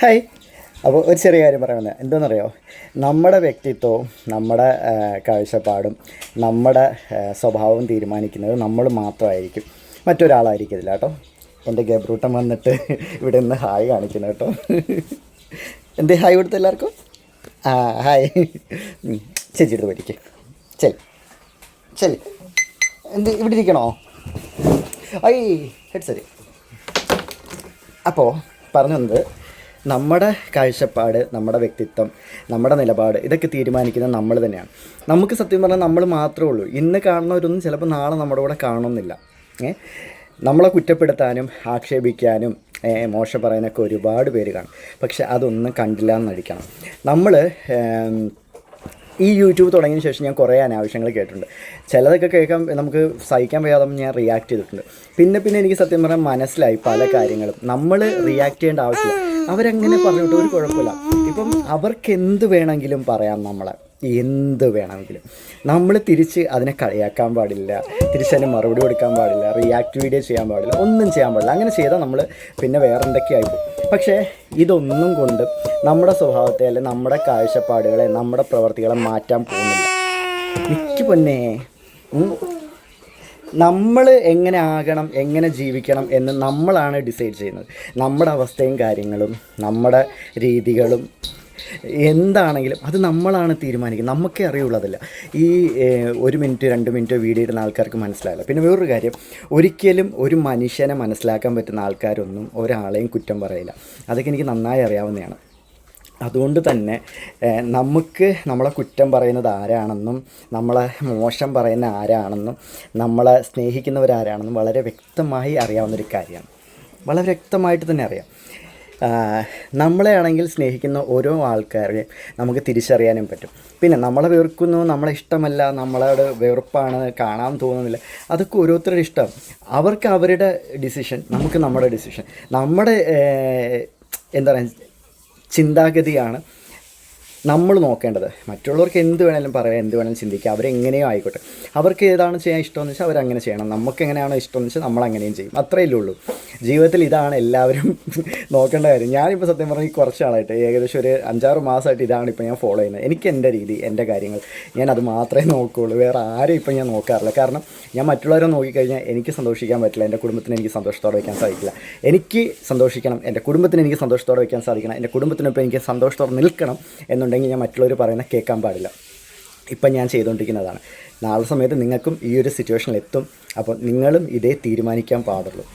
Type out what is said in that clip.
Hi. അപ്പോൾ ഒരു ചെറിയ കാര്യം പറയാമെന്ന് എന്താണെന്നറിയോ, നമ്മുടെ വ്യക്തിത്വവും നമ്മുടെ കാഴ്ചപ്പാടും നമ്മുടെ സ്വഭാവം തീരുമാനിക്കുന്നത് നമ്മൾ മാത്രമായിരിക്കും, മറ്റൊരാളായിരിക്കില്ല കേട്ടോ. എൻ്റെ ഗബ്രൂട്ടൻ വന്നിട്ട് ഇവിടെ നിന്ന് ഹായ് കാണിക്കുന്നു കേട്ടോ. എന്തേ ഹായ് കൊടുത്ത എല്ലാവർക്കും? ആ ഹായ്. ചേച്ചിയുടെ പഠിക്ക്. ശരി ശരി. എന്ത് ഇവിടെ ഇരിക്കണോ? ഐ ഹെഡ് ശരി. അപ്പോൾ പറഞ്ഞു വന്നത്, നമ്മുടെ കാഴ്ചപ്പാട്, നമ്മുടെ വ്യക്തിത്വം, നമ്മുടെ നിലപാട്, ഇതൊക്കെ തീരുമാനിക്കുന്നത് നമ്മൾ തന്നെയാണ്. നമുക്ക് സത്യം പറഞ്ഞാൽ നമ്മൾ മാത്രമേ ഉള്ളൂ. ഇന്ന് കാണുന്നവരൊന്നും ചിലപ്പോൾ നാളെ നമ്മുടെ കൂടെ കാണണമെന്നില്ല. നമ്മളെ കുറ്റപ്പെടുത്താനും ആക്ഷേപിക്കാനും മോശം പറയാനൊക്കെ ഒരുപാട് പേര് കാണും. പക്ഷെ അതൊന്നും കണ്ടില്ല എന്നടിക്കണം. നമ്മൾ ഈ യൂട്യൂബ് തുടങ്ങിയതിന് ശേഷം ഞാൻ കുറേ അനാവശ്യങ്ങൾ കേട്ടിട്ടുണ്ട്. ചിലതൊക്കെ കേൾക്കാൻ നമുക്ക് സഹിക്കാൻ വയ്യാതെ ഞാൻ റിയാക്ട് ചെയ്തിട്ടുണ്ട്. പിന്നെ എനിക്ക് സത്യം പറഞ്ഞാൽ മനസ്സിലായി പല കാര്യങ്ങളും. നമ്മൾ റിയാക്ട് ചെയ്യേണ്ട ആവശ്യമില്ല. അവരങ്ങനെ പറഞ്ഞിട്ട് ഒരു കുഴപ്പമില്ല. ഇപ്പം അവർക്ക് എന്ത് വേണമെങ്കിലും പറയാം, നമ്മളെ എന്ത് വേണമെങ്കിലും. നമ്മൾ തിരിച്ച് അതിനെ കളിയാക്കാൻ പാടില്ല, തിരിച്ചതിന് മറുപടി കൊടുക്കാൻ പാടില്ല, റിയാക്ട് വീഡിയോ ചെയ്യാൻ പാടില്ല, ഒന്നും ചെയ്യാൻ പാടില്ല. അങ്ങനെ ചെയ്താൽ നമ്മൾ പിന്നെ വേറെ എന്തൊക്കെയായിപ്പോകും. പക്ഷേ ഇതൊന്നും കൊണ്ട് നമ്മുടെ സ്വഭാവത്തെ, അല്ലെങ്കിൽ നമ്മുടെ കാഴ്ചപ്പാടുകളെ, നമ്മുടെ പ്രവർത്തികളെ മാറ്റാൻ പോകുന്നില്ല. മിക്ക പൊന്നേ, നമ്മൾ എങ്ങനെ ആകണം, എങ്ങനെ ജീവിക്കണം എന്ന് നമ്മളാണ് ഡിസൈഡ് ചെയ്യുന്നത്. നമ്മുടെ അവസ്ഥയും കാര്യങ്ങളും നമ്മുടെ രീതികളും എന്താണെങ്കിലും അത് നമ്മളാണ് തീരുമാനിക്കുന്നത്. നമുക്കേ അറിയുള്ളതല്ല. ഈ 1 മിനിറ്റ് 2 മിനിറ്റ് വീഡിയോ ഇടുന്ന ആൾക്കാർക്ക് മനസ്സിലാവില്ല. പിന്നെ വേറൊരു കാര്യം, ഒരിക്കലും ഒരു മനുഷ്യനെ മനസ്സിലാക്കാൻ പറ്റുന്ന ആൾക്കാരൊന്നും ഒരാളെയും കുറ്റം പറയില്ല. അതൊക്കെ എനിക്ക് നന്നായി അറിയാവുന്നതാണ്. അതുകൊണ്ട് തന്നെ നമുക്ക് നമ്മളെ കുറ്റം പറയുന്നത് ആരാണെന്നും നമ്മളെ മോശം പറയുന്ന ആരാണെന്നും നമ്മളെ സ്നേഹിക്കുന്നവരാരാണെന്നും വളരെ വ്യക്തമായി അറിയാവുന്നൊരു കാര്യമാണ്. വളരെ വ്യക്തമായിട്ട് തന്നെ അറിയാം. നമ്മളെ ആണെങ്കിൽ സ്നേഹിക്കുന്ന ഓരോ ആൾക്കാരെയും നമുക്ക് തിരിച്ചറിയാനും പറ്റും. പിന്നെ നമ്മളെ വെറുക്കുന്നു, നമ്മളെ ഇഷ്ടമല്ല, നമ്മളോട് വെറുപ്പാണ്, കാണാൻ തോന്നുന്നില്ല, അതൊക്കെ ഓരോരുത്തരുടെ ഇഷ്ടം. അവർക്ക് അവരുടെ ഡിസിഷൻ, നമുക്ക് നമ്മുടെ ഡിസിഷൻ. നമ്മുടെ എന്താ പറയുക, ചിന്താഗതിയാണ് നമ്മൾ നോക്കേണ്ടത്. മറ്റുള്ളവർക്ക് എന്ത് വേണമെങ്കിലും പറയാം, എന്ത് വേണമെങ്കിലും ചിന്തിക്കാം, അവരെങ്ങനെയോ ആയിക്കോട്ടെ. അവർക്ക് ഏതാണ് ചെയ്യാൻ ഇഷ്ടമെന്ന് വെച്ചാൽ അവരങ്ങനെ ചെയ്യണം. നമുക്ക് എങ്ങനെയാണോ ഇഷ്ടമെന്ന് വെച്ചാൽ നമ്മളങ്ങനെയും ചെയ്യും. അത്രയല്ലേ ഉള്ളൂ. ജീവിതത്തിൽ ഇതാണ് എല്ലാവരും നോക്കേണ്ട കാര്യം. ഞാനിപ്പോൾ സത്യം പറഞ്ഞാൽ ഈ കുറച്ച് നാളായിട്ട്, ഏകദേശം ഒരു 5-6 മാസമായിട്ട് ഇതാണ് ഇപ്പോൾ ഞാൻ ഫോളോ ചെയ്യുന്നത്. എനിക്ക് എൻ്റെ രീതി, എൻ്റെ കാര്യങ്ങൾ, ഞാനത് മാത്രമേ നോക്കുകയുള്ളൂ. വേറെ ആരും ഇപ്പം ഞാൻ നോക്കാറില്ല. കാരണം ഞാൻ മറ്റുള്ളവരെ നോക്കിക്കഴിഞ്ഞാൽ എനിക്ക് സന്തോഷിക്കാൻ പറ്റില്ല, എൻ്റെ കുടുംബത്തിന് എനിക്ക് സന്തോഷത്തോടെ വയ്ക്കാൻ സാധിക്കില്ല. എനിക്ക് സന്തോഷിക്കണം, എൻ്റെ കുടുംബത്തിന് എനിക്ക് സന്തോഷത്തോടെ വയ്ക്കാൻ സാധിക്കണം, എൻ്റെ കുടുംബത്തിനൊപ്പം എനിക്ക് സന്തോഷത്തോടെ നിൽക്കണം എന്നുണ്ടെങ്കിൽ ഞാൻ മറ്റുള്ളവർ പറയുന്നത് കേൾക്കാൻ പാടില്ല. ഇപ്പം ഞാൻ ചെയ്തുകൊണ്ടിരിക്കുന്നതാണ്. നാളെ സമയത്ത് നിങ്ങൾക്കും ഈ ഒരു സിറ്റുവേഷനിൽ എത്തും. അപ്പോൾ നിങ്ങളും ഇതേ തീരുമാനിക്കാൻ പാടുള്ളൂ.